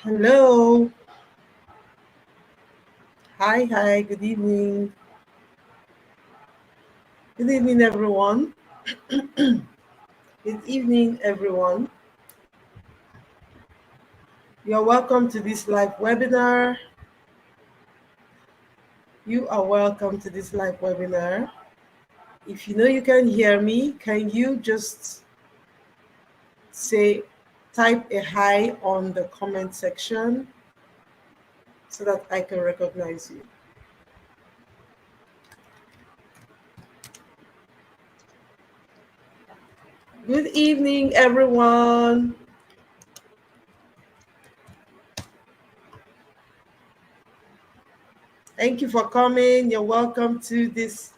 Hello. Hi. Good evening. Good evening, everyone. Good evening, everyone. You're welcome to this live webinar. You are welcome to this live webinar. If you know you can hear me, can you just type a hi on the comment section so that I can recognize you? Good evening, everyone. Thank you for coming. You're welcome to this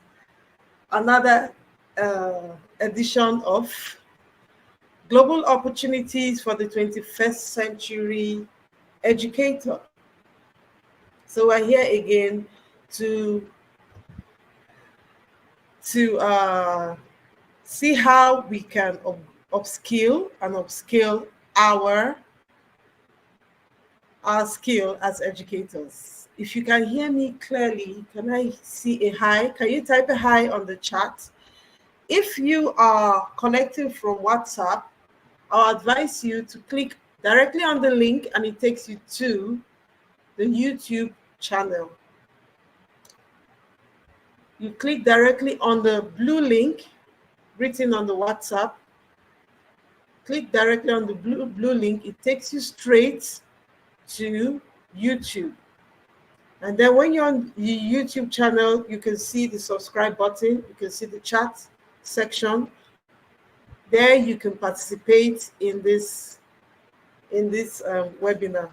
another edition of Global Opportunities for the 21st Century Educator. So we're here again to see how we can upskill our skill as educators. If you can hear me clearly, can I see a hi? Can you type a hi on the chat? If you are connecting from WhatsApp, I'll advise you to click directly on the link and it takes you to the YouTube channel. You click directly on the blue link written on the WhatsApp. Click directly on the blue link. It takes you straight to YouTube. And then when you're on the YouTube channel, you can see the subscribe button. You can see the chat section. There you can participate in this webinar.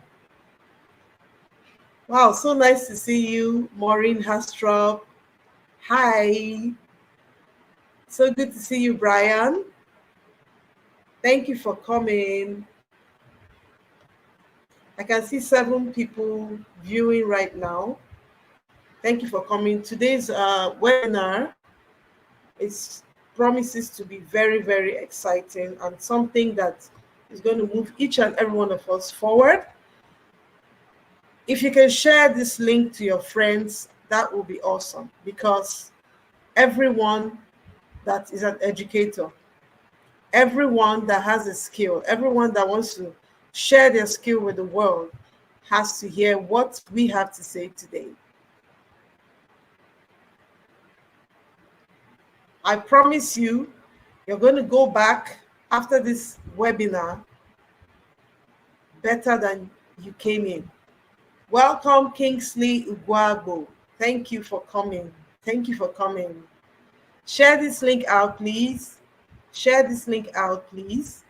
Wow, so nice to see you, Maureen Hastrop. Hi. So good to see you, Brian. Thank you for coming. I can see 7 people viewing right now. Thank you for coming. Today's webinar promises to be very, very exciting and something that is going to move each and every one of us forward. If you can share this link to your friends, that will be awesome, because everyone that is an educator, everyone that has a skill, everyone that wants to share their skill with the world has to hear what we have to say today. I promise you, you're going to go back after this webinar better than you came in. Welcome, Kingsley Ugwabo. Thank you for coming. Thank you for coming. Share this link out, please. Share this link out, please.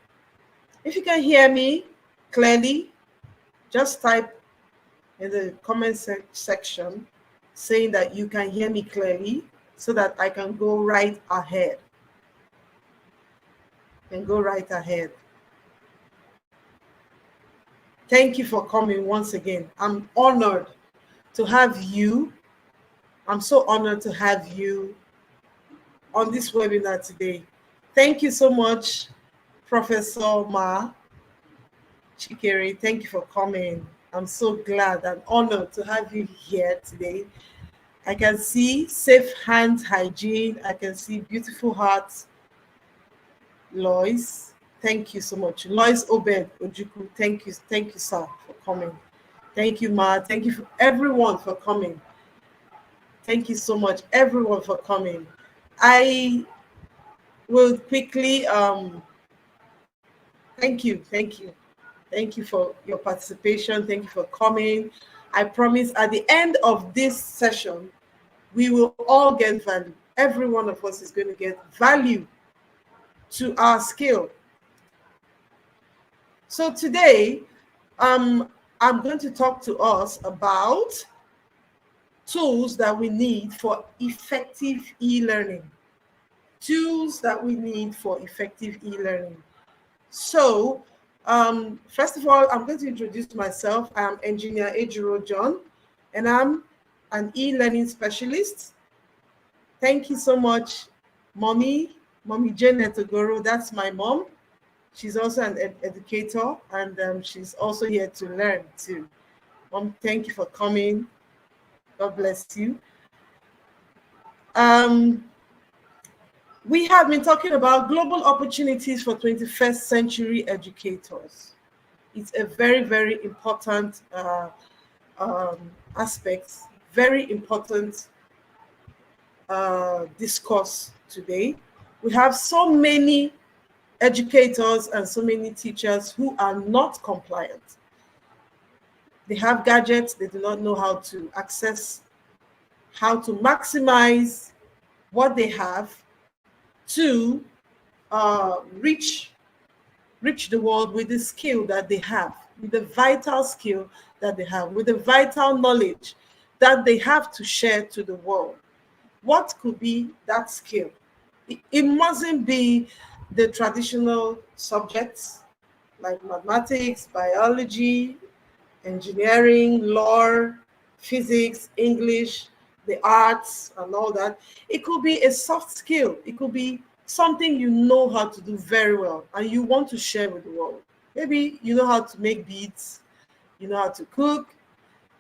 If you can hear me clearly, just type in the comment section saying that you can hear me clearly so that I can go right ahead. Thank you for coming once again. I'm honored to have you. I'm so honored to have you on this webinar today. Thank you so much, Professor Ma Chikere. Thank you for coming. I'm so glad and honored to have you here today. I can see safe hand hygiene. I can see beautiful hearts. Lois, thank you so much. Lois Obed Ojuku, thank you, sir, for coming. Thank you, Ma. Thank you for everyone for coming. Thank you so much, everyone, for coming. I will quickly thank you for your participation. Thank you for coming. I promise at the end of this session, we will all get value. Every one of us is going to get value to our skill. So today, I'm going to talk to us about tools that we need for effective e-learning. Tools that we need for effective e-learning. So, first of all, I'm going to introduce myself. I am Engineer Ejiro John, and I'm an e-learning specialist. Thank you so much, Mommy Janet Ogoro. That's my mom. She's also an educator, and she's also here to learn too. Thank you for coming. God bless you. We have been talking about global opportunities for 21st century educators. It's a very, very important aspect, very important discourse today. We have so many educators and so many teachers who are not compliant. They have gadgets, they do not know how to access, how to maximize what they have to reach the world with the skill that they have, with the vital skill that they have, with the vital knowledge that they have to share to the world. What could be that skill? It mustn't be the traditional subjects like mathematics, biology, engineering, law, physics, English, the arts, and all that. It could be a soft skill. It could be something you know how to do very well and you want to share with the world. Maybe you know how to make beads, you know how to cook,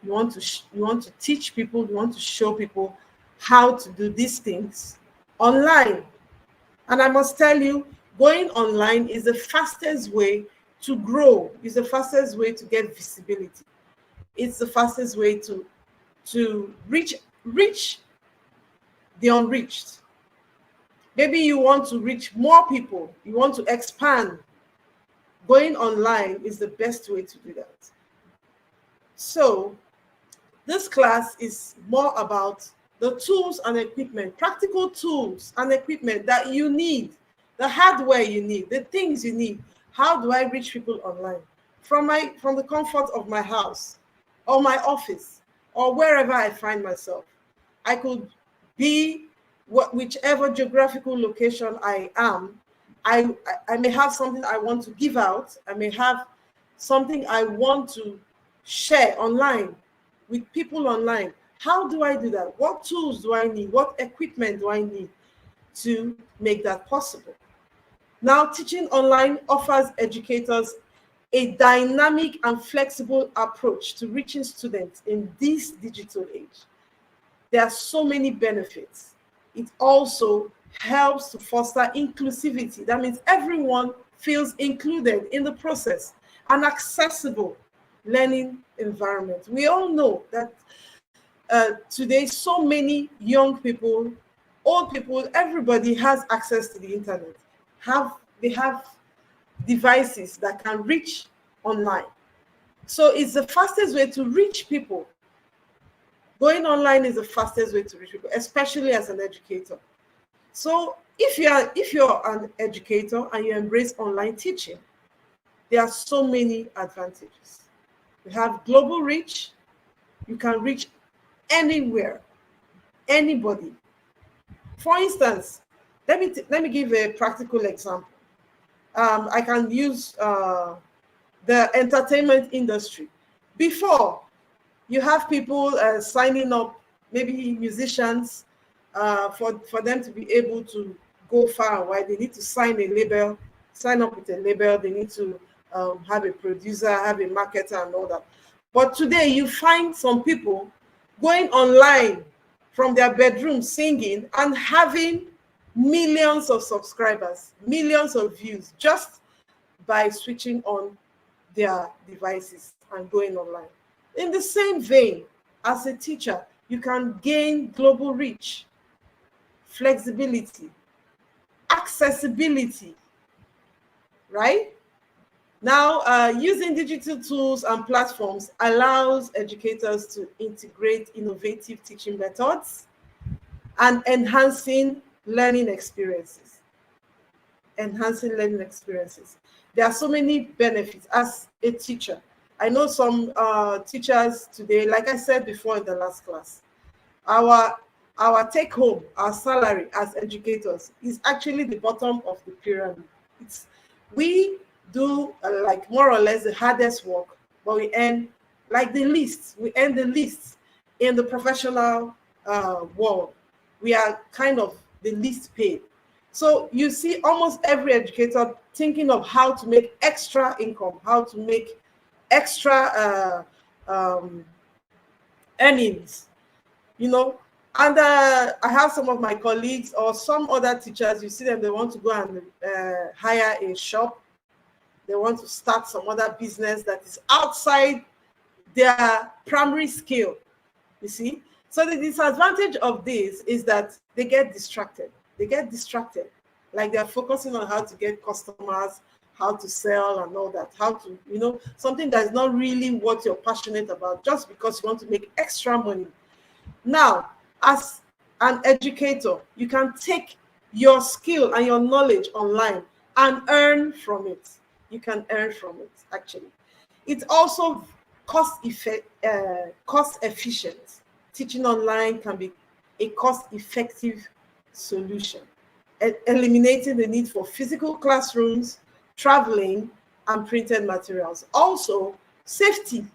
you want to teach people, you want to show people how to do these things online. And I must tell you, going online is the fastest way to grow, is the fastest way to get visibility. It's the fastest way to reach the unreached. Maybe you want to reach more people, you want to expand. Going online is the best way to do that. So this class is more about the tools and equipment, practical tools and equipment that you need, the hardware you need, the things you need. How do I reach people online? From the comfort of my house or my office or wherever I find myself. I could be whichever geographical location I am. I may have something I want to give out. I may have something I want to share online with people online. How do I do that? What tools do I need? What equipment do I need to make that possible? Now, teaching online offers educators a dynamic and flexible approach to reaching students in this digital age. There are so many benefits. It also helps to foster inclusivity. That means everyone feels included in the process, an accessible learning environment. We all know that today so many young people, old people, everybody has access to the internet. They have devices that can reach online. So it's the fastest way to reach people. Going online is the fastest way to reach people, especially as an educator. So if you're an educator and you embrace online teaching, there are so many advantages. You have global reach. You can reach anywhere, anybody. For instance, let me give a practical example. I can use the entertainment industry. Before, you have people signing up, maybe musicians, for them to be able to go far and wide. They need to sign up with a label. They need to have a producer, have a marketer, and all that. But today, you find some people going online from their bedroom singing and having millions of subscribers, millions of views, just by switching on their devices and going online. In the same vein, as a teacher, you can gain global reach, flexibility, accessibility, right? Now, using digital tools and platforms allows educators to integrate innovative teaching methods and enhancing learning experiences. There are so many benefits as a teacher. I know some teachers today, like I said before in the last class, our take home, our salary as educators is actually the bottom of the pyramid. We do like more or less the hardest work, but we earn like the least. We earn the least in the professional world. We are kind of the least paid. So you see almost every educator thinking of how to make extra income, how to make extra earnings, you know. And I have some of my colleagues or some other teachers, you see them, they want to go and hire a shop. They want to start some other business that is outside their primary skill, you see. So the disadvantage of this is that they get distracted. They get distracted. Like they're focusing on how to get customers, how to sell and all that, how to, you know, something that is not really what you're passionate about just because you want to make extra money. Now, as an educator, you can take your skill and your knowledge online and earn from it. You can earn from it, actually. It's also cost efficient. Teaching online can be a cost-effective solution, eliminating the need for physical classrooms, traveling, and printed materials. Also, safety.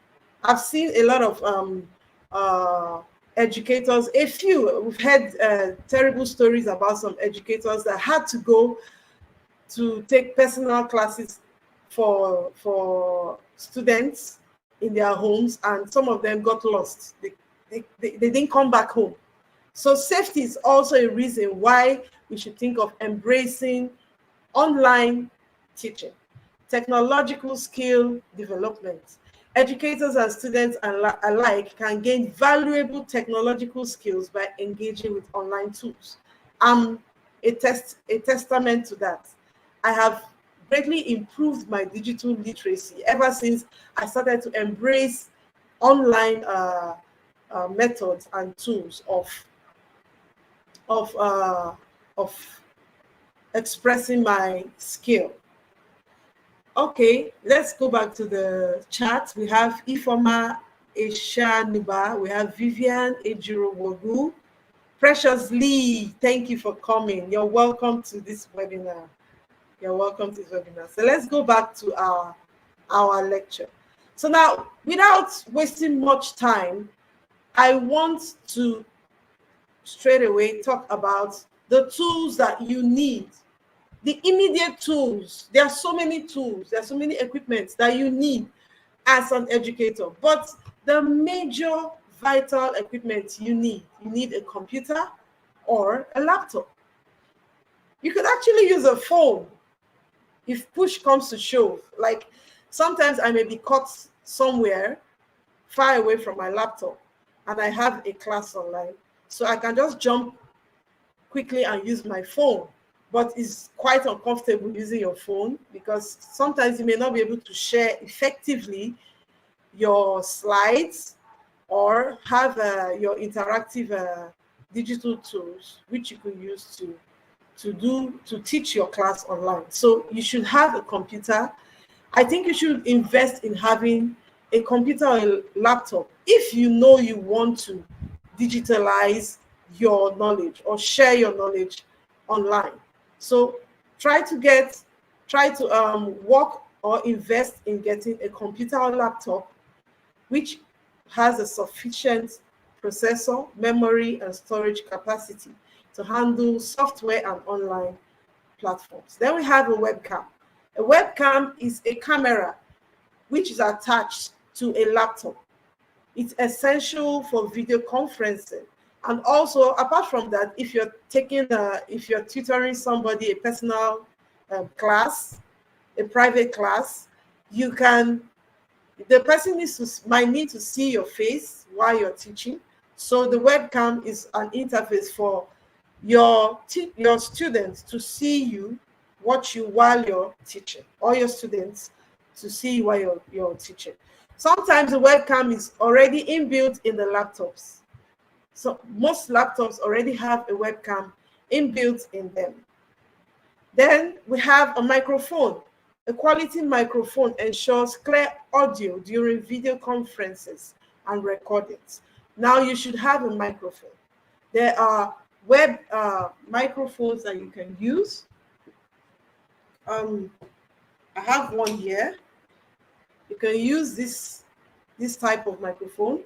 I've seen a lot of educators, a few, we've heard terrible stories about some educators that had to go to take personal classes for students in their homes, and some of them got lost. They didn't come back home. So safety is also a reason why we should think of embracing online teaching. Technological skill development. Educators and students alike can gain valuable technological skills by engaging with online tools. I'm a testament to that. I have greatly improved my digital literacy ever since I started to embrace online methods and tools of expressing my skill. Okay, let's go back to the chat. We have Ifoma Eshanuba, we have Vivian Ejirowogu, Precious Lee, thank you for coming. You're welcome to this webinar. You're welcome to this webinar. So let's go back to our lecture. So now, without wasting much time, I want to straight away talk about the tools that you need. The immediate tools. There are so many tools, there are so many equipments that you need as an educator. But the major vital equipment you need a computer or a laptop. You could actually use a phone if push comes to shove. Like sometimes I may be caught somewhere far away from my laptop and I have a class online. So I can just jump quickly and use my phone. But it's quite uncomfortable using your phone because sometimes you may not be able to share effectively your slides or have your interactive digital tools which you could use to teach your class online. So you should have a computer. I think you should invest in having a computer or a laptop if you know you want to digitalize your knowledge or share your knowledge online. So try to work or invest in getting a computer or laptop which has a sufficient processor, memory, and storage capacity to handle software and online platforms. Then we have a webcam. A webcam is a camera which is attached to a laptop. It's essential for video conferencing. And also, apart from that, if you're tutoring somebody, a personal class, a private class, the person might need to see your face while you're teaching. So the webcam is an interface for your students to see you, watch you while you're teaching, or your students to see you while you're teaching. Sometimes the webcam is already inbuilt in the laptops. So most laptops already have a webcam inbuilt in them. Then we have a microphone. A quality microphone ensures clear audio during video conferences and recordings. Now you should have a microphone. There are web microphones that you can use. I have one here. You can use this type of microphone.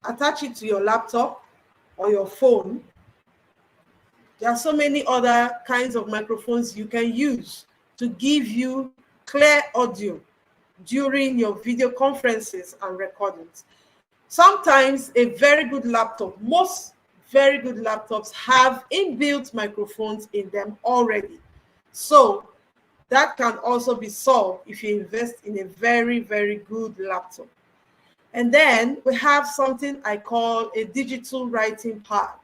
Attach it to your laptop or your phone. There are so many other kinds of microphones you can use to give you clear audio during your video conferences and recordings. Sometimes a very good laptop, most very good laptops have inbuilt microphones in them already. So that can also be solved if you invest in a very, very good laptop. And then we have something I call a digital writing pad.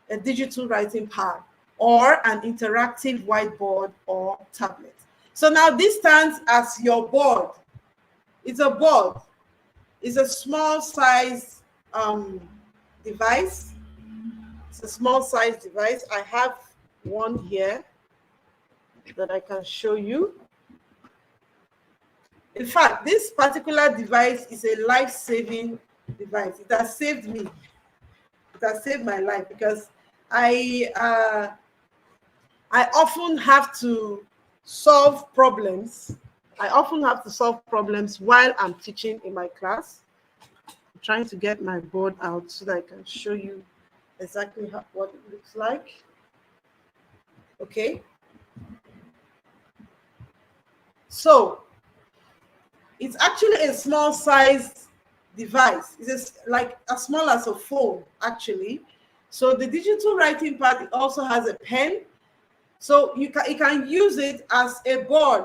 A digital writing pad or an interactive whiteboard or tablet. So now this stands as your board. It's a board. It's a small size device. It's a small size device. I have one here that I can show you. In fact, this particular device is a life-saving device. It has saved me. It has saved my life because I often have to solve problems. I often have to solve problems while I'm teaching in my class. I'm trying to get my board out so that I can show you exactly what it looks like. Okay. So it's actually a small sized device. It's like as small as a phone, actually. So the digital writing pad also has a pen. So you can use it as a board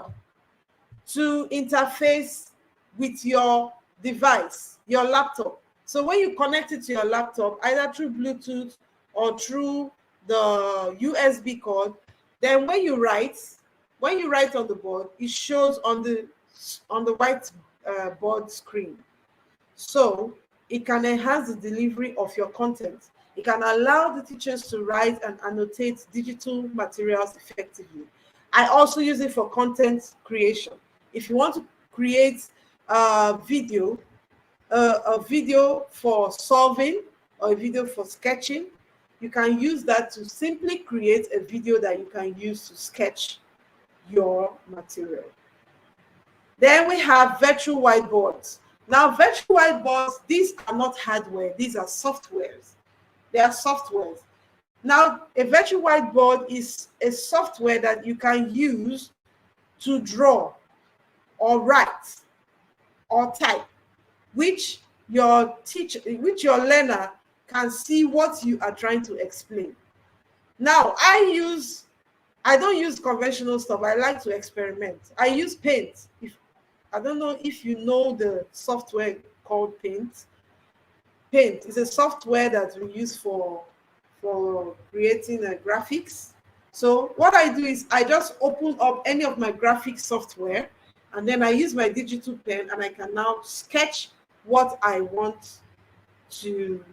to interface with your device, your laptop. So when you connect it to your laptop, either through Bluetooth or through the USB cord, then when you write on the board, it shows on the white board screen. So it can enhance the delivery of your content. It can allow the teachers to write and annotate digital materials effectively. I also use it for content creation. If you want to create a video for solving or a video for sketching, you can use that to simply create a video that you can use to sketch your material. Then we have virtual whiteboards. Now, virtual whiteboards, these are not hardware, these are softwares. They are softwares. Now, a virtual whiteboard is a software that you can use to draw or write or type, which your learner can see what you are trying to explain. Now, I don't use conventional stuff. I like to experiment. I use Paint. I don't know if you know the software called Paint. Paint is a software that we use for creating graphics. So what I do is I just open up any of my graphic software, and then I use my digital pen, and I can now sketch what I want to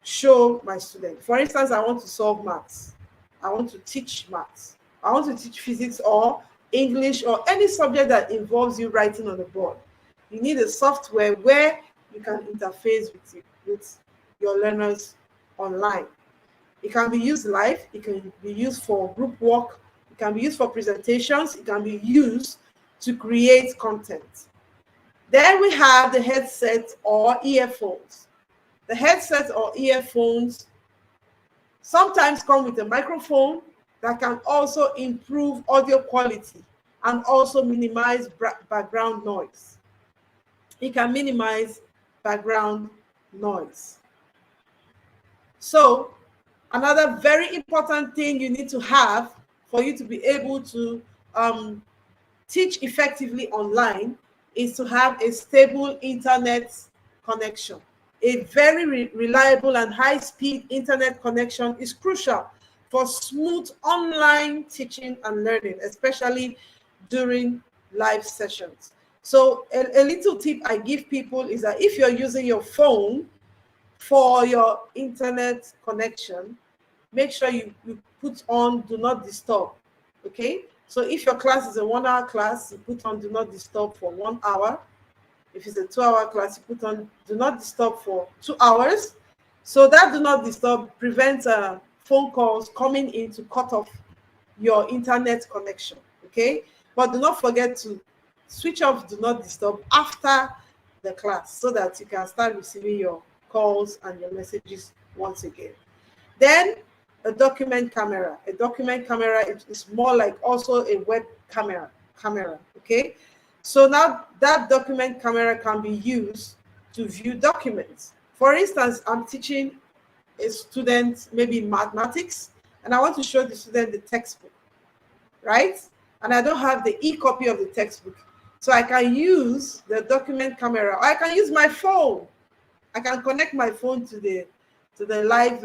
show my student. For instance, I want to solve maths. I want to teach maths. I want to teach physics or English or any subject that involves you writing on the board. You need a software where you can interface with your learners online. It can be used live. It can be used for group work. It can be used for presentations. It can be used to create content. Then we have the headset or earphones. The headset or earphones sometimes come with a microphone that can also improve audio quality and also minimize background noise. It can minimize background noise. So another very important thing you need to have for you to be able to teach effectively online is to have a stable internet connection. A very reliable and high-speed internet connection is crucial for smooth online teaching and learning, especially during live sessions. So a little tip I give people is that if you're using your phone for your internet connection, make sure you put on Do Not Disturb, okay? So if your class is a 1 hour class, you put on Do Not Disturb for 1 hour. If it's a 2 hour class, you put on Do Not Disturb for 2 hours. So that Do Not Disturb prevents phone calls coming in to cut off your internet connection, okay? But do not forget to switch off Do Not Disturb after the class so that you can start receiving your calls and your messages once again. Then a document camera. A document camera is more like also a web camera. Okay, so now that document camera can be used to view documents. For instance, I'm teaching a student maybe mathematics, and I want to show the student the textbook, right? And I don't have the e-copy of the textbook. So I can use the document camera, or I can use my phone. I can connect my phone to the live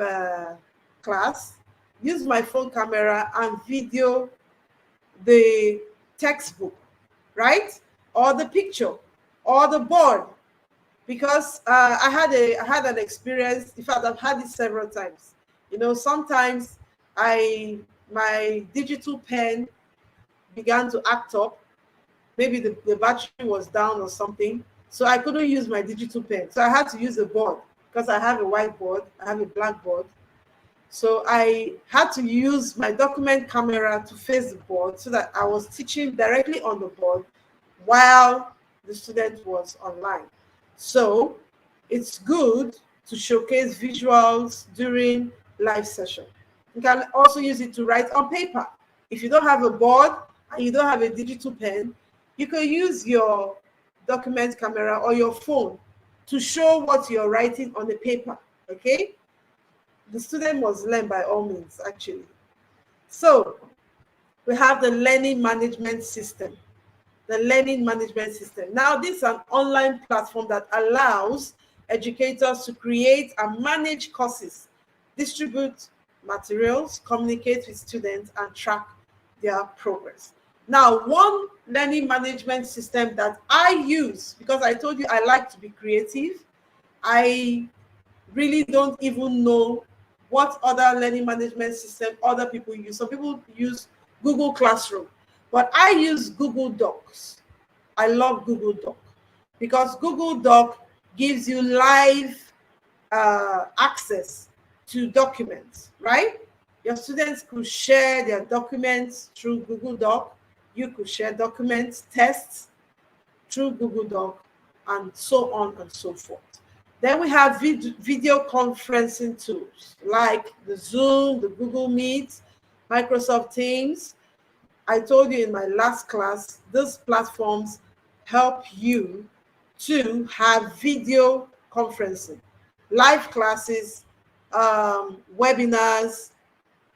class, use my phone camera and video the textbook, right? Or the picture, or the board. Because I had an experience. In fact, I've had it several times. Sometimes my digital pen began to act up. Maybe the battery was down or something, so I couldn't use my digital pen. So I had to use a board, because I have a whiteboard, I have a blackboard. So I had to use my document camera to face the board, so that I was teaching directly on the board while the student was online. So it's good to showcase visuals during live session. You can also use it to write on paper. If you don't have a board and you don't have a digital pen, you can use your document camera or your phone to show what you're writing on the paper, okay? The student must learn by all means, actually. So we have the learning management system. The learning management system. Now, this is an online platform that allows educators to create and manage courses, distribute materials, communicate with students, and track their progress. Now, one learning management system that I use, because I told you I like to be creative, I really don't even know what other learning management system other people use. Some people use Google Classroom, but I use Google Docs. I love Google Doc, because Google Doc gives you live access to documents, right? Your students could share their documents through Google Doc. You could share documents, tests through Google Doc, and so on and so forth. Then we have video conferencing tools like the Zoom, the Google Meet, Microsoft Teams. I told you in my last class, these platforms help you to have video conferencing, live classes, webinars,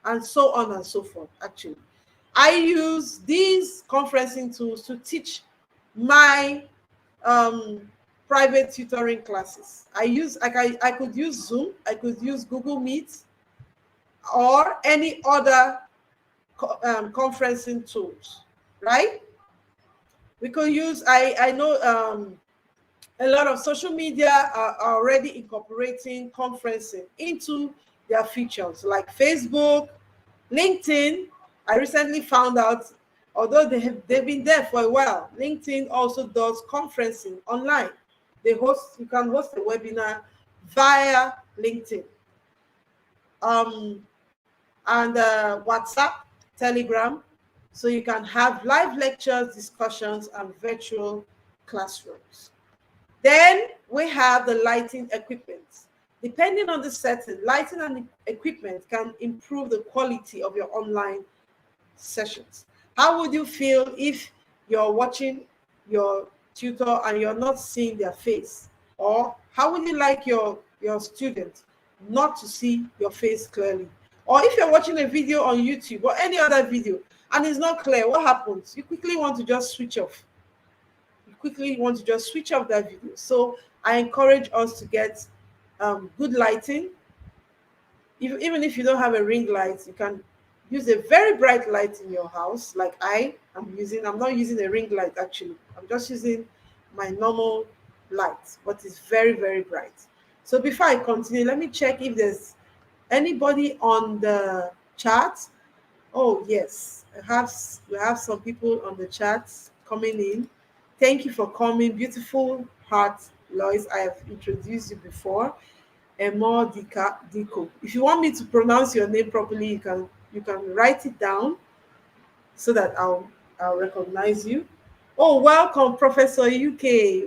and so on and so forth, actually. I use these conferencing tools to teach my private tutoring classes. I could use Zoom, I could use Google Meet, or any other conferencing tools, right? We could use, I know a lot of social media are already incorporating conferencing into their features, like Facebook, LinkedIn. I recently found out, although they've been there for a while, LinkedIn also does conferencing online. You can host a webinar via LinkedIn. And WhatsApp, Telegram, so you can have live lectures, discussions, and virtual classrooms. Then we have the lighting equipment. Depending on the setting, lighting and equipment can improve the quality of your online sessions. How would you feel if you're watching your tutor and you're not seeing their face? Or how would you like your student not to see your face clearly? Or if you're watching a video on YouTube or any other video and it's not clear, what happens? You quickly want to just switch off. You quickly want to just switch off that video. So I encourage us to get good lighting. Even if you don't have a ring light, you can use a very bright light in your house, like I am using. I'm not using a ring light, actually. I'm just using my normal light, but it's very, very bright. So before I continue, let me check if there's anybody on the chat. Oh, yes, we have some people on the chat coming in. Thank you for coming. Beautiful heart, Lois. I have introduced you before. Emo Diko. If you want me to pronounce your name properly, you can write it down so that I'll recognize you. Oh, welcome, Professor UK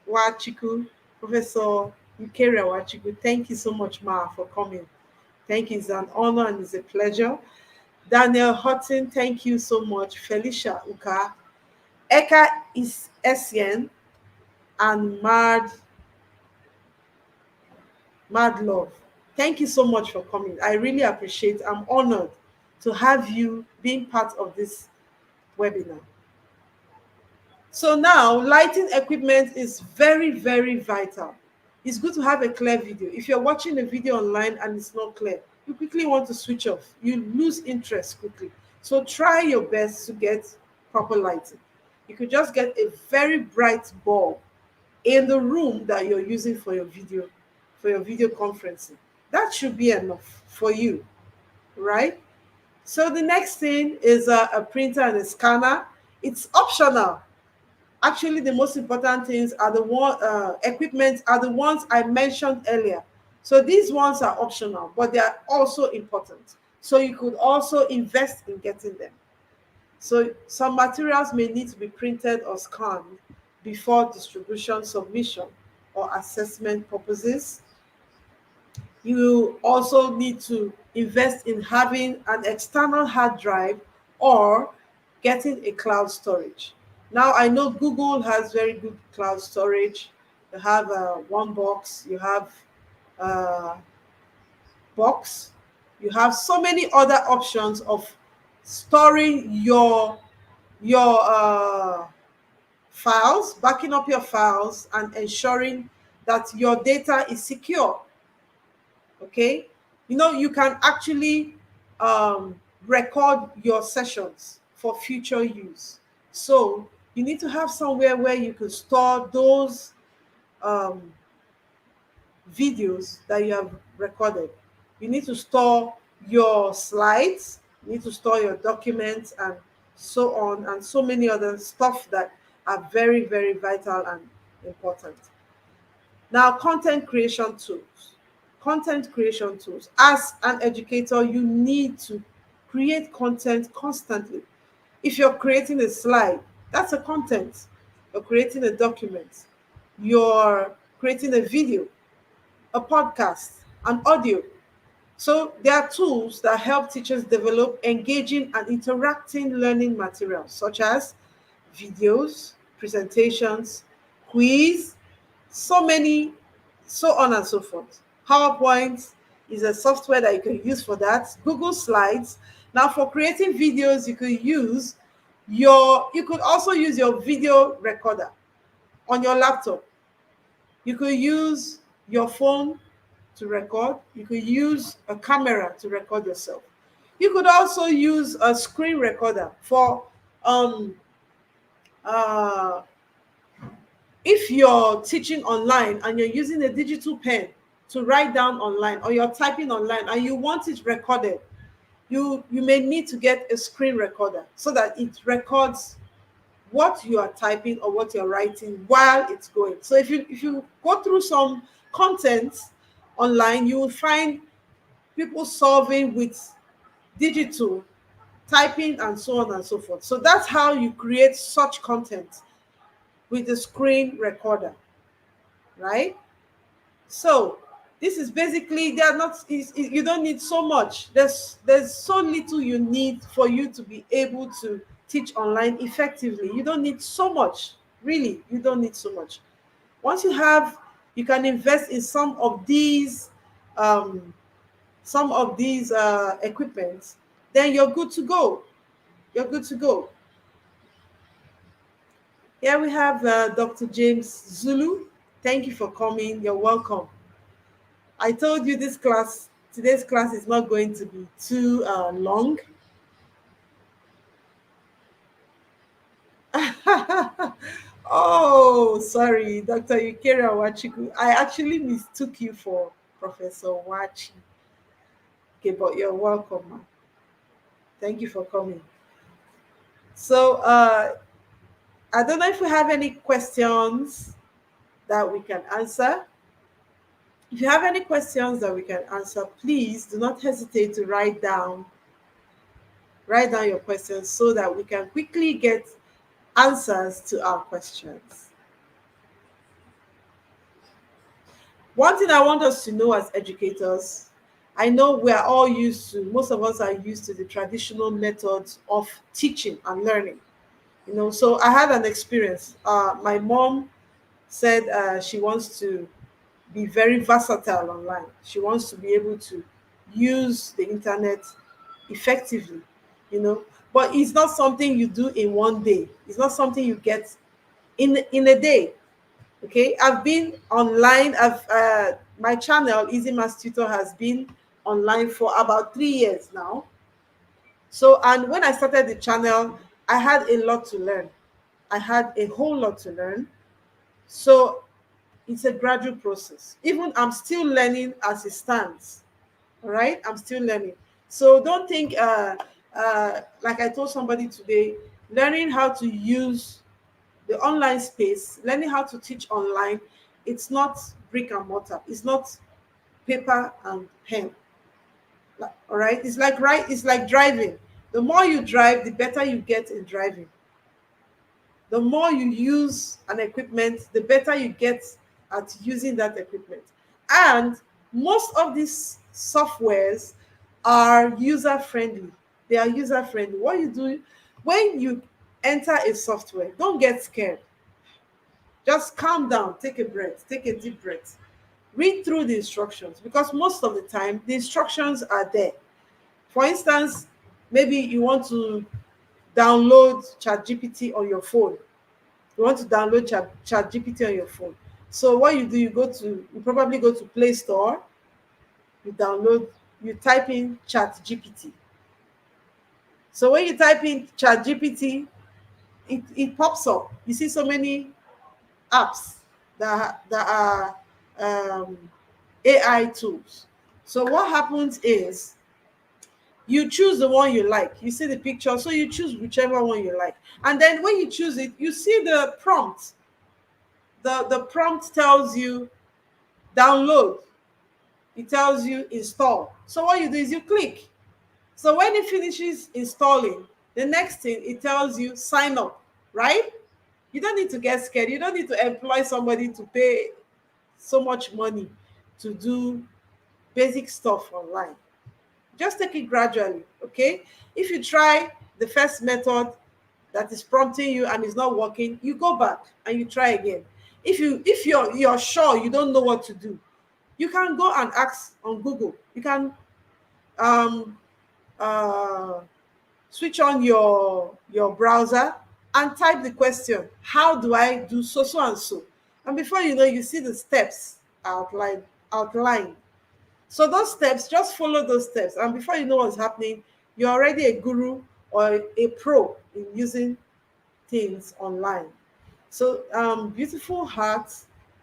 Wachiku, Professor Ukere Wachiku. Thank you so much, Ma, for coming. Thank you. It's an honor and it's a pleasure. Daniel Hutton, thank you so much. Felicia Uka, Eka is Essien, and Mad Love. Thank you so much for coming. I really appreciate. I'm honored to have you being part of this webinar. So now, lighting equipment is very, very vital. It's good to have a clear video. If you're watching a video online and it's not clear, you quickly want to switch off. You lose interest quickly. So try your best to get proper lighting. You could just get a very bright bulb in the room that you're using for your video conferencing. That should be enough for you, right? So the next thing is a printer and a scanner. It's optional. Actually, the most important things are the one equipment are the ones I mentioned earlier. So these ones are optional, but they are also important. So you could also invest in getting them. So some materials may need to be printed or scanned before distribution, submission, or assessment purposes. You also need to invest in having an external hard drive or getting a cloud storage. Now, I know Google has very good cloud storage. You have OneBox, you have uh, Box, you have so many other options of storing your files, backing up your files, and ensuring that your data is secure. Okay, you can actually record your sessions for future use. So you need to have somewhere where you can store those um, videos that you have recorded. You need to store your slides, you need to store your documents, and so on, and so many other stuff that are very, very vital and important. Now, content creation tools. Content creation tools. As an educator, you need to create content constantly. If you're creating a slide, that's a content. You're creating a document. You're creating a video, a podcast, an audio. So there are tools that help teachers develop engaging and interacting learning materials, such as videos, presentations, quiz, so many, so on and so forth. PowerPoint is a software that you can use for that. Google Slides. Now, for creating videos, you could also use your video recorder on your laptop. You could use your phone to record. You could use a camera to record yourself. You could also use a screen recorder for um, uh, if you're teaching online and you're using a digital pen to write down online, or you're typing online and you want it recorded, you may need to get a screen recorder so that it records what you are typing or what you're writing while it's going. So if you go through some content online, you will find people solving with digital typing and so on and so forth. So that's how you create such content with the screen recorder, right? So this is basically, they are not you don't need so much. There's so little you need for you to be able to teach online effectively. You don't need so much. Really, you don't need so much. Once you can invest in um some of these equipments, then you're good to go. You're good to go. Here we have Dr. James Zulu. Thank you for coming. You're welcome. I told you today's class is not going to be too long. Oh, sorry, Dr. Yukera Wachiku. I actually mistook you for Professor Wachi. Okay, but you're welcome, ma. Thank you for coming. So, I don't know if we have any questions that we can answer. If you have any questions that we can answer, please do not hesitate to write down your questions so that we can quickly get answers to our questions. One thing I want us to know as educators I know we are all used to, most of us are used to the traditional methods of teaching and learning. So I had an experience. My mom said she wants to be very versatile online. She wants to be able to use the internet effectively, you know. But it's not something you do in one day. It's not something you get in a day. Okay, I've been online. I've My channel Easy Maths Tutor has been online for about 3 years now. So, and when I started the channel, I had a lot to learn. I had a whole lot to learn. So it's a gradual process. Even I'm still learning as it stands. All right, I'm still learning. So don't think, like I told somebody today, learning how to use the online space, learning how to teach online, it's not brick and mortar. It's not paper and pen. All right, it's like, it's like driving. The more you drive, the better you get in driving. The more you use an equipment, the better you get at using that equipment. And most of these softwares are user friendly. They are user friendly. What you do when you enter a software, don't get scared. Just calm down, take a breath, take a deep breath. Read through the instructions, because most of the time the instructions are there. For instance, maybe you want to download ChatGPT on your phone. You want to download ChatGPT on your phone. So what you do, you probably go to Play Store, you download, you type in ChatGPT. So when you type in ChatGPT, it pops up. You see so many apps that are AI tools. So what happens is you choose the one you like. You see the picture, so you choose whichever one you like. And then when you choose it, you see the prompt. The prompt tells you download. It tells you install. So what you do is you click. So when it finishes installing, the next thing it tells you sign up, right? You don't need to get scared. You don't need to employ somebody to pay so much money to do basic stuff online. Just take it gradually, okay? If you try the first method that is prompting you and is not working, you go back and you try again. If you're sure you don't know what to do, you can go and ask on Google. You can um, uh, switch on your browser and type the question, how do I do so so and so? And before you know, you see the steps outlined. So those steps, just follow those steps, and before you know what's happening, you're already a guru or a pro in using things online. So Beautiful Heart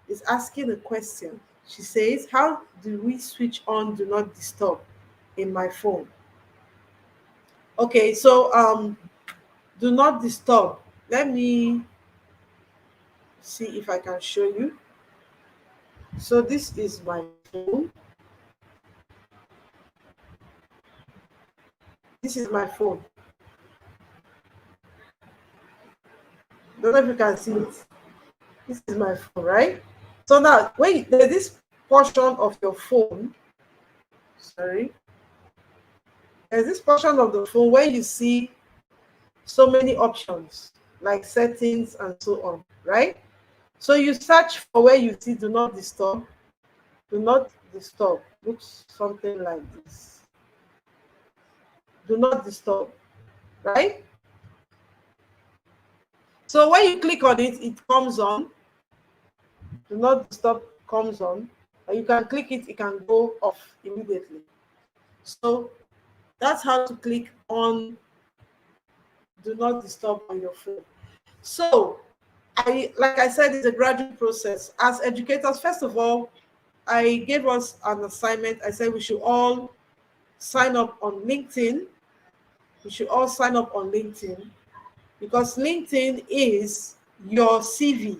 is asking a question. She says, how do we switch on do not disturb in my phone? Okay, so do not disturb. Let me see if I can show you. So this is my phone. This is my phone. Don't know if you can see it. This is my phone, right? So now, when there's this portion of your phone, sorry, there's this portion of the phone where you see so many options like settings and so on, right? So you search for where you see do not disturb. Do not disturb looks something like this. Do not disturb, right? So when you click on it, it comes on. Do not disturb comes on. And you can click it, it can go off immediately. So that's how to click on do not disturb on your phone. So like I said, it's a gradual process. As educators, first of all, I gave us an assignment. I said we should all sign up on LinkedIn. We should all sign up on LinkedIn, because LinkedIn is your CV,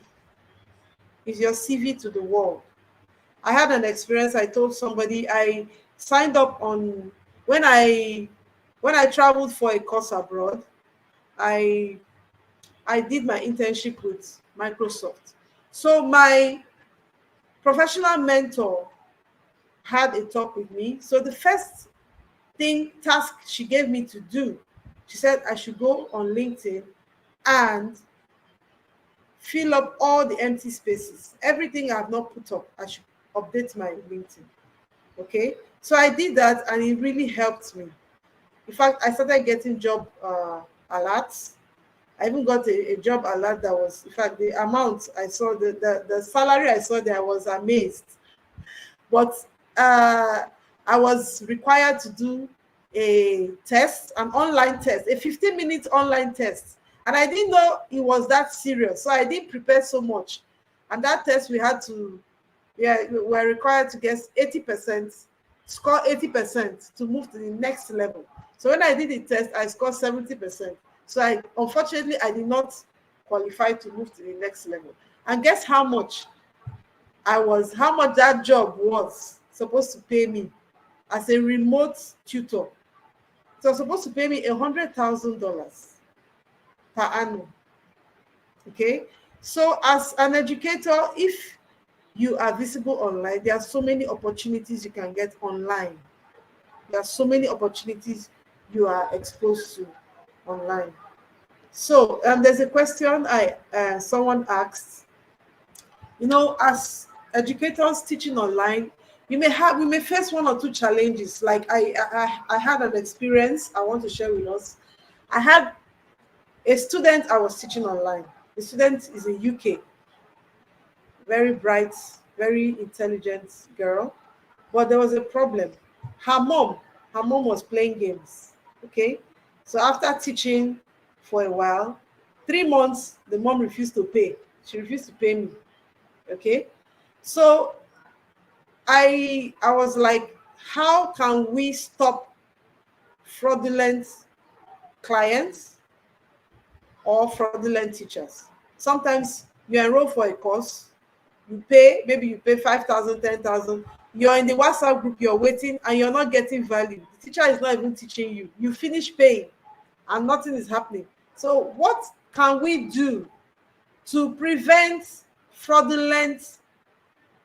is your CV to the world. I had an experience. I told somebody I signed up on when I traveled for a course abroad. I I did my internship with Microsoft. So my professional mentor had a talk with me. So the first task she gave me to do, she said I should go on LinkedIn and fill up all the empty spaces. Everything I have not put up, I should update my LinkedIn. Okay, so I did that and it really helped me. In fact, I started getting job alerts. I even got a job alert that was, in fact, the amount I saw, the salary I saw there, I was amazed. But uh, I was required to do a test, an online test, a 15-minute online test. And I didn't know it was that serious. So I didn't prepare so much. And that test we had to, yeah, we were required to get 80%, score 80% to move to the next level. So when I did the test, I scored 70%. So unfortunately, I did not qualify to move to the next level. And guess how much how much that job was supposed to pay me as a remote tutor. It was supposed to pay me $100,000 per annum. Okay. So as an educator, if you are visible online, there are so many opportunities you can get online. There are so many opportunities you are exposed to online. So there's a question someone asked. As educators teaching online, we may face one or two challenges. Like I had an experience I want to share with us. I had a student I was teaching online. The student is in UK, very bright, very intelligent girl, but there was a problem. Her mom, was playing games. Okay, so after teaching for a while, 3 months, the mom refused to pay. She refused to pay me. Okay, so I was like, how can we stop fraudulent clients or fraudulent teachers? Sometimes you enroll for a course, maybe you pay 5,000, 10,000. You're in the WhatsApp group, you're waiting, and you're not getting value. The teacher is not even teaching you. You finish paying, and nothing is happening. So what can we do to prevent fraudulent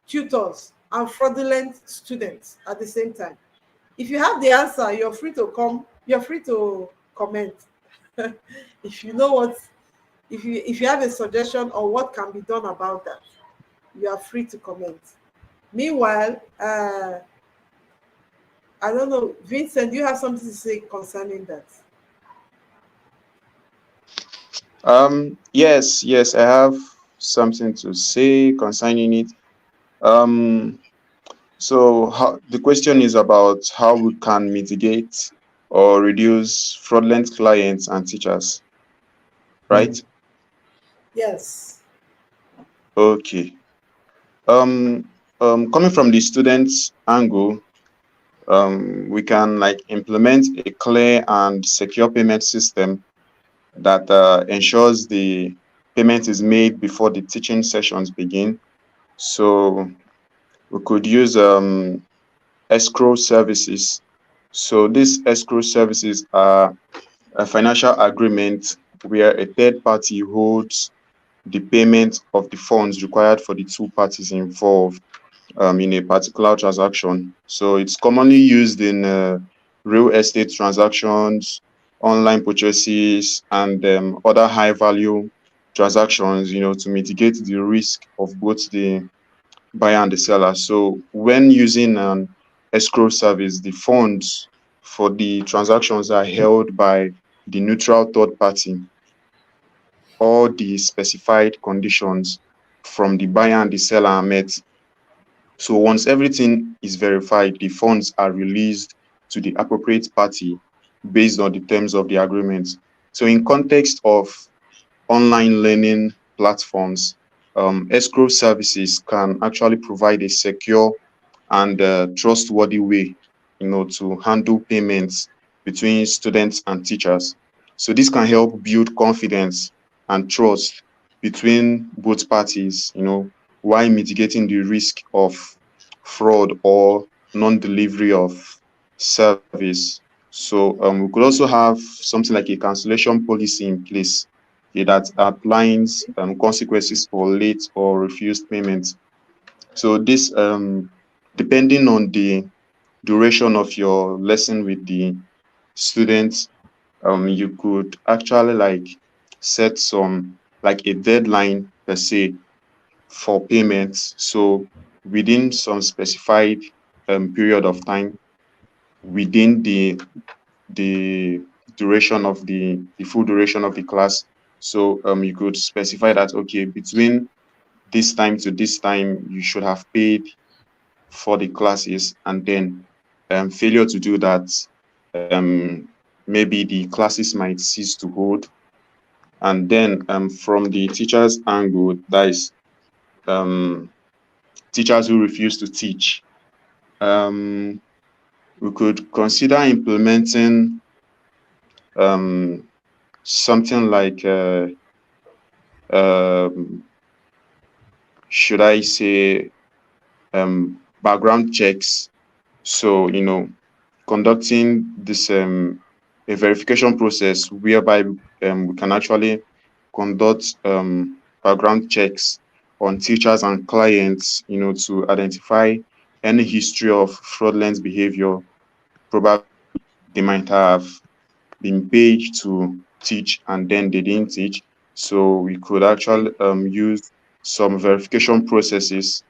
tutors and fraudulent students at the same time? If you have the answer, you're free to comment. If you know what, if you have a suggestion on what can be done about that, you are free to comment. Meanwhile, I don't know, Vincent, do you have something to say concerning that? Yes, I have something to say concerning it. So the question is about how we can mitigate or reduce fraudulent clients and teachers, right? Yes. Okay. Coming from the student's angle, we can implement a clear and secure payment system that ensures the payment is made before the teaching sessions begin. So we could use escrow services. So these escrow services are a financial agreement where a third party holds the payment of the funds required for the two parties involved in a particular transaction. So it's commonly used in real estate transactions, online purchases, and other high value transactions, to mitigate the risk of both the buyer and the seller. So when using an escrow service, the funds for the transactions are held by the neutral third party. All the specified conditions from the buyer and the seller are met. So once everything is verified, the funds are released to the appropriate party based on the terms of the agreement. So in context of online learning platforms, escrow services can actually provide a secure and trustworthy way, to handle payments between students and teachers. So this can help build confidence and trust between both parties, while mitigating the risk of fraud or non-delivery of service. So we could also have something like a cancellation policy in place that outlines consequences for late or refused payments. So this depending on the duration of your lesson with the students, you could actually like set some like a deadline per se for payments. So within some specified period of time, within the duration of the full duration of the class. So you could specify that okay, between this time to this time you should have paid for the classes, and then failure to do that, maybe the classes might cease to hold. And then from the teacher's angle, that is um, teachers who refuse to teach, um, we could consider implementing something like um, should I say background checks. So conducting this a verification process whereby we can actually conduct background checks on teachers and clients, to identify any history of fraudulent behavior. Probably they might have been paid to teach and then they didn't teach. So we could actually use some verification processes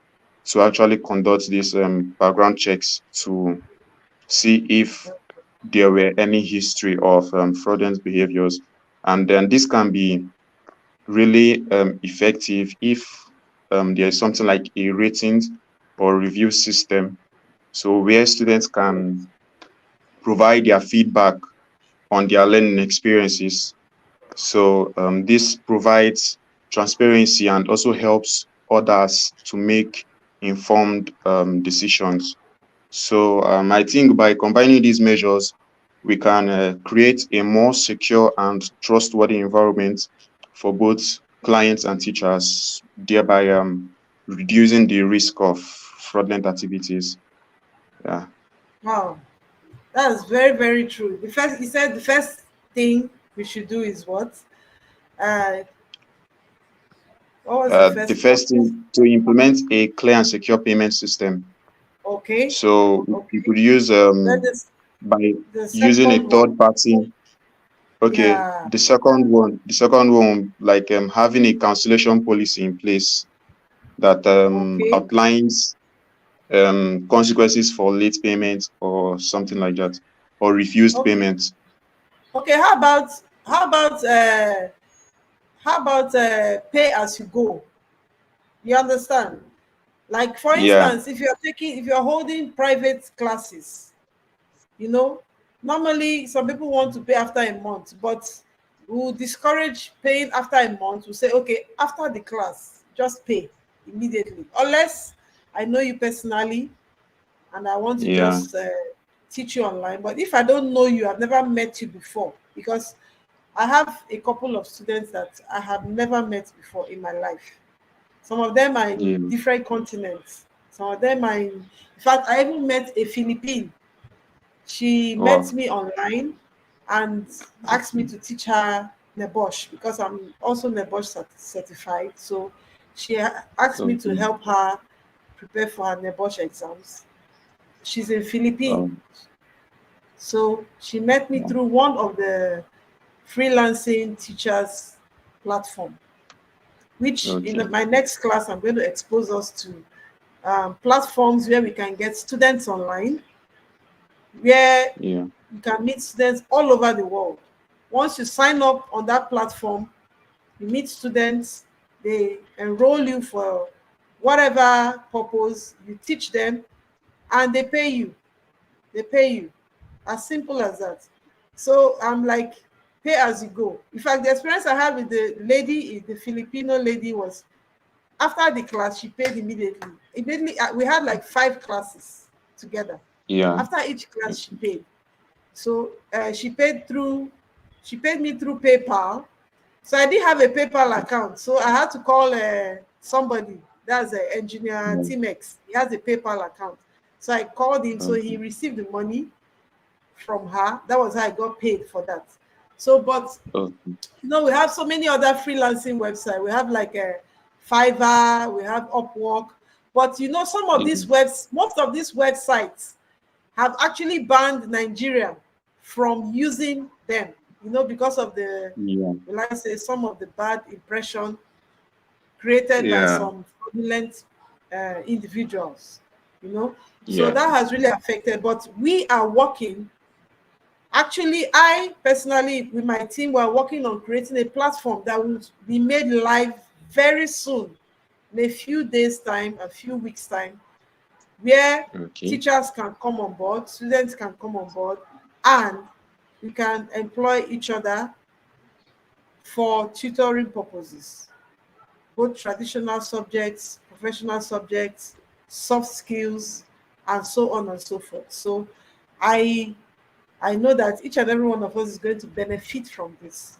to actually conduct these background checks to see if there were any history of fraudulent behaviors. And then this can be really effective if there is something like a ratings or review system. So where students can provide their feedback on their learning experiences. So this provides transparency and also helps others to make informed decisions. So I think by combining these measures, we can create a more secure and trustworthy environment for both clients and teachers, thereby reducing the risk of fraudulent activities. Yeah. Wow, that's very, very true. The first, he said, the first thing we should do is what? Uh, what was the The first part? first thing to implement a clear and secure payment system. Okay, So you okay. could use Then this, by the using a second one. third party. Okay, Yeah. the second one, like having a cancellation policy in place that Okay. outlines consequences for late payment or something like that, or refused Okay. payment. Okay. How about pay as you go? You understand? Like for Yeah, instance, if you're holding private classes, you know, normally some people want to pay after a month, but we'll discourage paying after a month. We'll say, okay, after the class, just pay immediately. Unless I know you personally and I want to yeah, just teach you online. But if I don't know you, I've never met you before, because I have a couple of students that I have never met before in my life. Some of them are in yeah. different continents. Some of them are in fact, I even met a Philippine. She met Wow. me online and asked me to teach her Nebosh because I'm also Nebosh certified. So she asked me to Okay. help her prepare for her Nebosh exams. She's in Philippines. Um, So she met me through one of the freelancing teachers platform, which in okay. my next class I'm going to expose us to platforms where we can get students online, where Yeah. you can meet students all over the world. Once you sign up on that platform, you meet students, they enroll you for whatever purpose, you teach them, and they pay you. They pay you. As simple as that. So I'm like, pay as you go. In fact, the experience I had with the lady, the Filipino lady, was after the class, she paid immediately. Immediately, we had like 5 classes together. Yeah. After each class, she paid. So she paid me through PayPal. So I didn't have a PayPal account. So I had to call somebody. That's an engineer, Yeah. Timex. He has a PayPal account. So I called him. So he Okay. received the money from her. That was how I got paid for that. So, but Okay. we have so many other freelancing websites. We have like a Fiverr, we have Upwork. But you know, some of these most of these websites have actually banned Nigeria from using them, you know, because of the, will I say, some of the bad impression created by some fraudulent individuals, you know. So that has really affected. But we are working. Actually, I personally, with my team, we're working on creating a platform that will be made live very soon, in a few days' time, a few weeks' time, where teachers can come on board, students can come on board, and we can employ each other for tutoring purposes, both traditional subjects, professional subjects, soft skills, and so on and so forth. So I know that each and every one of us is going to benefit from this,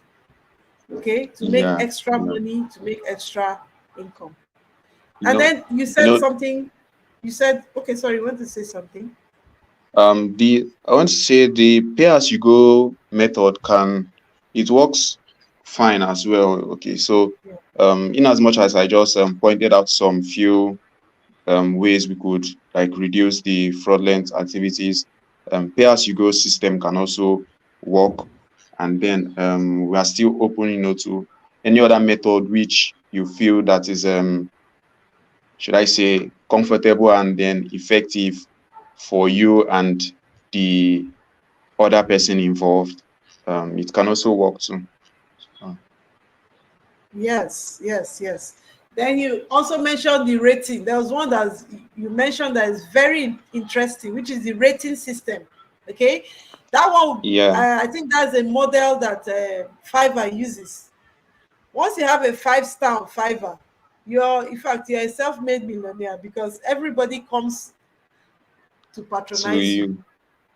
okay, to make extra money, to make extra income. And then you said something, you said, okay, sorry, you want to say something? I want to say the pay-as-you-go method it works fine as well. Okay, so in as much as I just pointed out some few ways we could like reduce the fraudulent activities, pay-as-you-go system can also work. And then we are still open, you know, to any other method which you feel that is should I say, comfortable and then effective for you and the other person involved. It can also work too. Yes. Then you also mentioned the rating. There was one that you mentioned that is very interesting, which is the rating system. Okay, that one, I think that's a model that Fiverr uses. Once you have a 5-star on Fiverr, in fact, you're a self-made millionaire, because everybody comes to patronize you.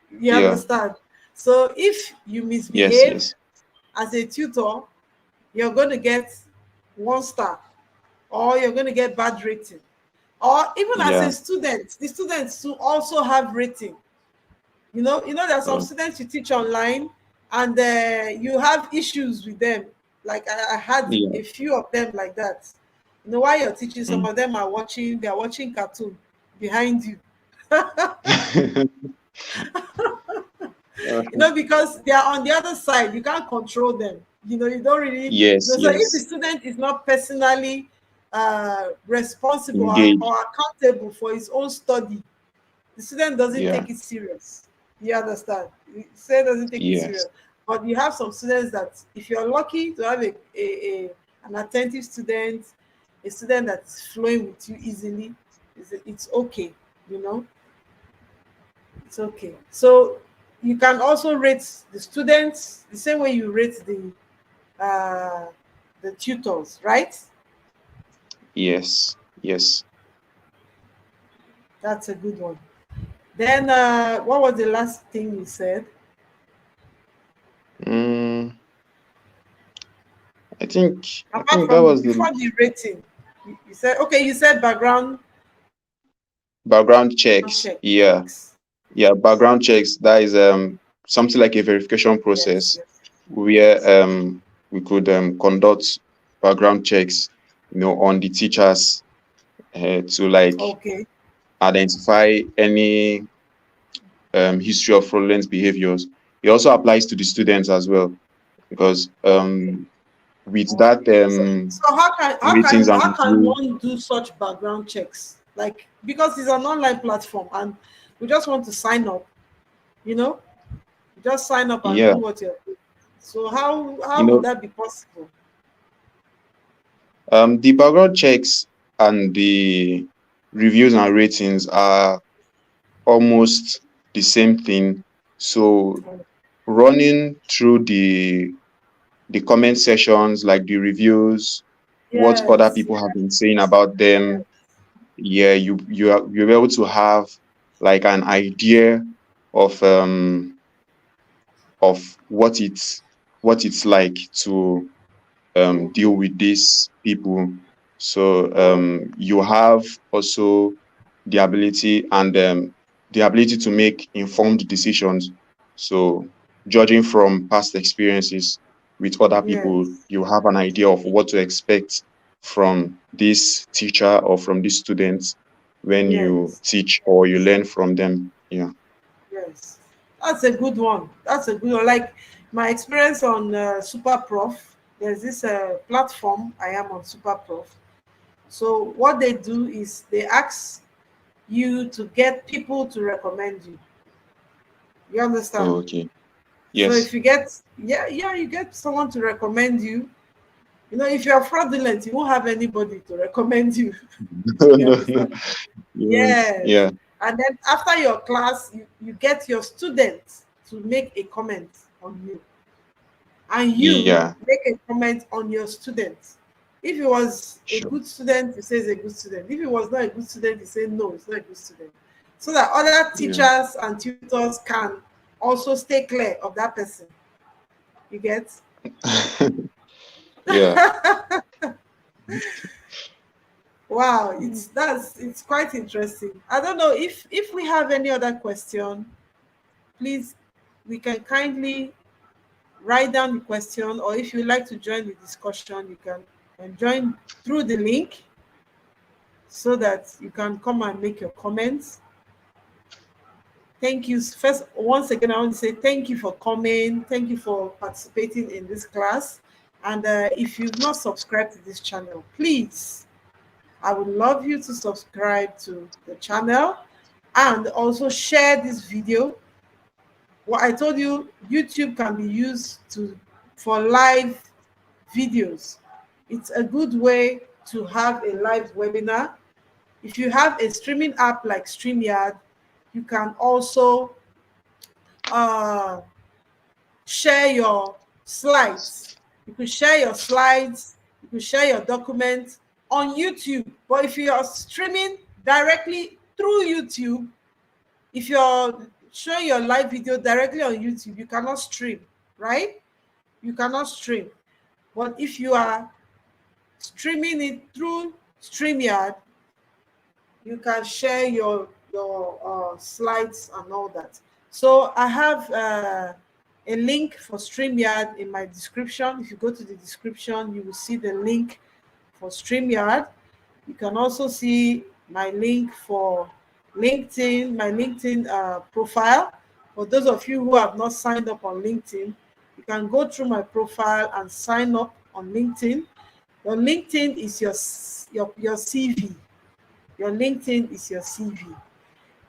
You understand? So if you misbehave as a tutor, you're going to get 1 star, or you're going to get bad rating. Or even as a student, the students to also have rating. You know, there are some students you teach online, and you have issues with them. Like I had a few of them like that. You know, while you're teaching, some of them are watching cartoon behind you. You know, because they are on the other side, you can't control them. You know, you don't really. So if the student is not personally responsible or accountable for his own study, the student doesn't take it serious. You understand? The student doesn't take it serious. But you have some students that, if you're lucky to have an attentive student, a student that's flowing with you easily, it's okay, you know? It's okay. So you can also rate the students the same way you rate the tutors, right? Yes. That's a good one. Then what was the last thing you said? I think Apart that from was before the rating, you said, okay, you said background checks. checks. Background checks. That is something like a verification process where we could conduct background checks, you know, on the teachers to like identify any history of fraudulent behaviors. It also applies to the students as well, because with that so how can one do such background checks? Like, because it's an online platform and we just want to sign up, you know, just sign up and do what you're doing. So how would that be possible? The background checks and the reviews and ratings are almost the same thing. So running through the comment sections, like the reviews, what other people have been saying about them, you'll be able to have like an idea of what it's like to deal with these people. So you have also the ability to make informed decisions. So judging from past experiences with other people, you have an idea of what to expect from this teacher or from this student. when you Yes. teach or you learn from them. Yeah. Yes. That's a good one. That's a good one. Like my experience on Super Prof, there's this platform I am on Super Prof. So what they do is they ask you to get people to recommend you. You understand? Oh, okay. So Yes. if you get, yeah, yeah, you get someone to recommend you. You know, if you're fraudulent, you won't have anybody to recommend you. No, You no, no. understand? Yes. Yes. Yeah. And then after your class, you get your students to make a comment on you. And you Yeah. make a comment on your student. If he was a Sure. good student, you say he's a good student. If he was not a good student, you say no, he's not a good student. So that other Yeah. teachers and tutors can also stay clear of that person. You get? Yeah. Wow, it's quite interesting. I don't know if we have any other question, please we can kindly write down the question, or if you like to join the discussion, you can join through the link so that you can come and make your comments. Thank you. First, once again, I want to say thank you for coming. Thank you for participating in this class. And if you've not subscribed to this channel, please, I would love you to subscribe to the channel and also share this video. What I told you, YouTube can be used for live videos. It's a good way to have a live webinar. If you have a streaming app like Streamyard, you can also uh, share your slides. You could share your slides, you could share your documents on YouTube. But if you are streaming directly through YouTube, if you're showing your live video directly on YouTube, you cannot stream, right? You cannot stream. But if you are streaming it through StreamYard, you can share your slides and all that. So I have a link for StreamYard in my description. If you go to the description, you will see the link for StreamYard. You can also see my link for LinkedIn, my LinkedIn profile. For those of you who have not signed up on LinkedIn, you can go through my profile and sign up on LinkedIn. Your LinkedIn is your CV. Your LinkedIn is your CV.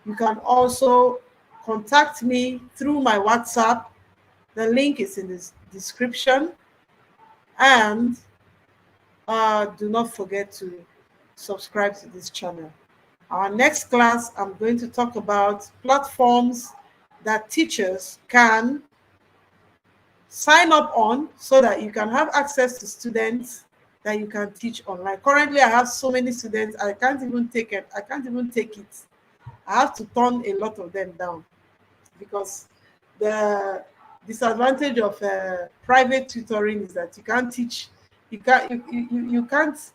You can also contact me through my WhatsApp. The link is in the description. And do not forget to subscribe to this channel. Our next class, I'm going to talk about platforms that teachers can sign up on so that you can have access to students that you can teach online. Currently, I have so many students, I can't even take it. I can't even take it. I have to turn a lot of them down because the disadvantage of private tutoring is that you can't teach, you can't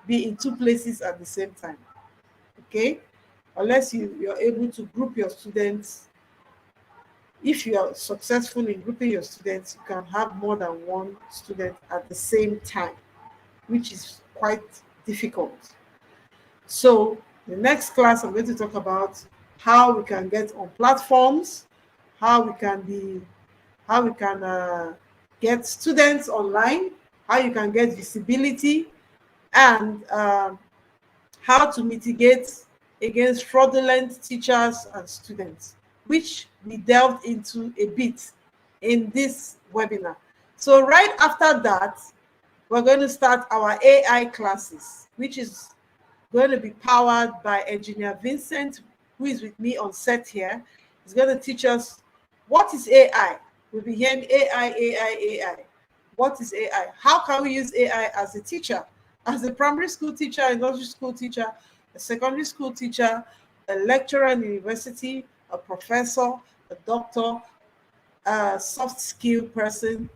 be in two places at the same time. Okay, unless you're able to group your students. If you are successful in grouping your students, you can have more than one student at the same time, which is quite difficult. So the next class, I'm going to talk about how we can get on platforms, how we can be, how we can get students online, how you can get visibility, and how to mitigate against fraudulent teachers and students, which we delved into a bit in this webinar. So right after that, we're going to start our AI classes, which is going to be powered by Engineer Vincent, who is with me on set here. He's going to teach us what is AI. We'll be hearing AI, AI, AI. What is AI? How can we use AI as a teacher? As a primary school teacher, a nursery school teacher, a secondary school teacher, a lecturer in university, a professor, a doctor, a soft skill person.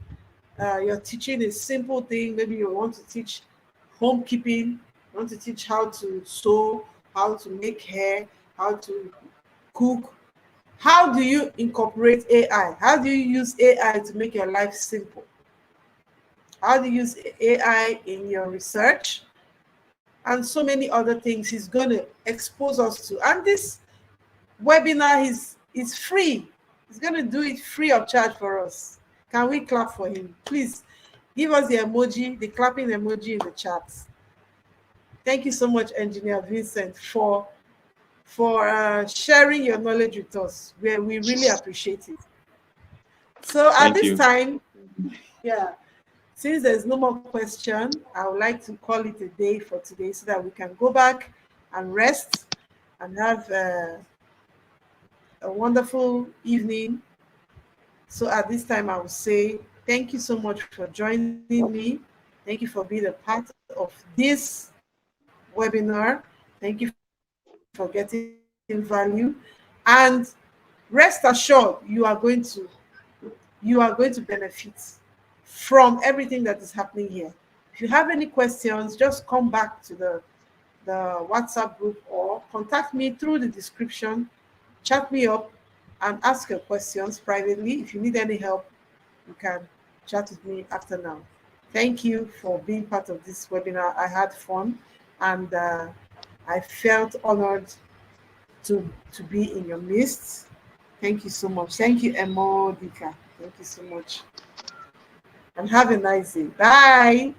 You're teaching a simple thing. Maybe you want to teach homekeeping, you want to teach how to sew, how to make hair, how to cook. How do you incorporate AI? How do you use AI to make your life simple? How do you use AI in your research? and so many other things he's going to expose us to. And this webinar is free. He's going to do it free of charge for us. Can we clap for him? Please give us the emoji, the clapping emoji in the chat. Thank you so much, Engineer Vincent, for sharing your knowledge with us. We really appreciate it. So at Thank this you. time, yeah, since there's no more question, I would like to call it a day for today so that we can go back and rest and have a wonderful evening. So at this time, I will say thank you so much for joining me. Thank you for being a part of this webinar. Thank you for getting value. And rest assured, you are going to benefit from everything that is happening here. If you have any questions, just come back to the WhatsApp group or contact me through the description, chat me up and ask your questions privately. If you need any help, you can chat with me after now. Thank you for being part of this webinar. I had fun and I felt honored to be in your midst. Thank you so much. Thank you, Emo Dika. Thank you so much. And have a nice day. Bye.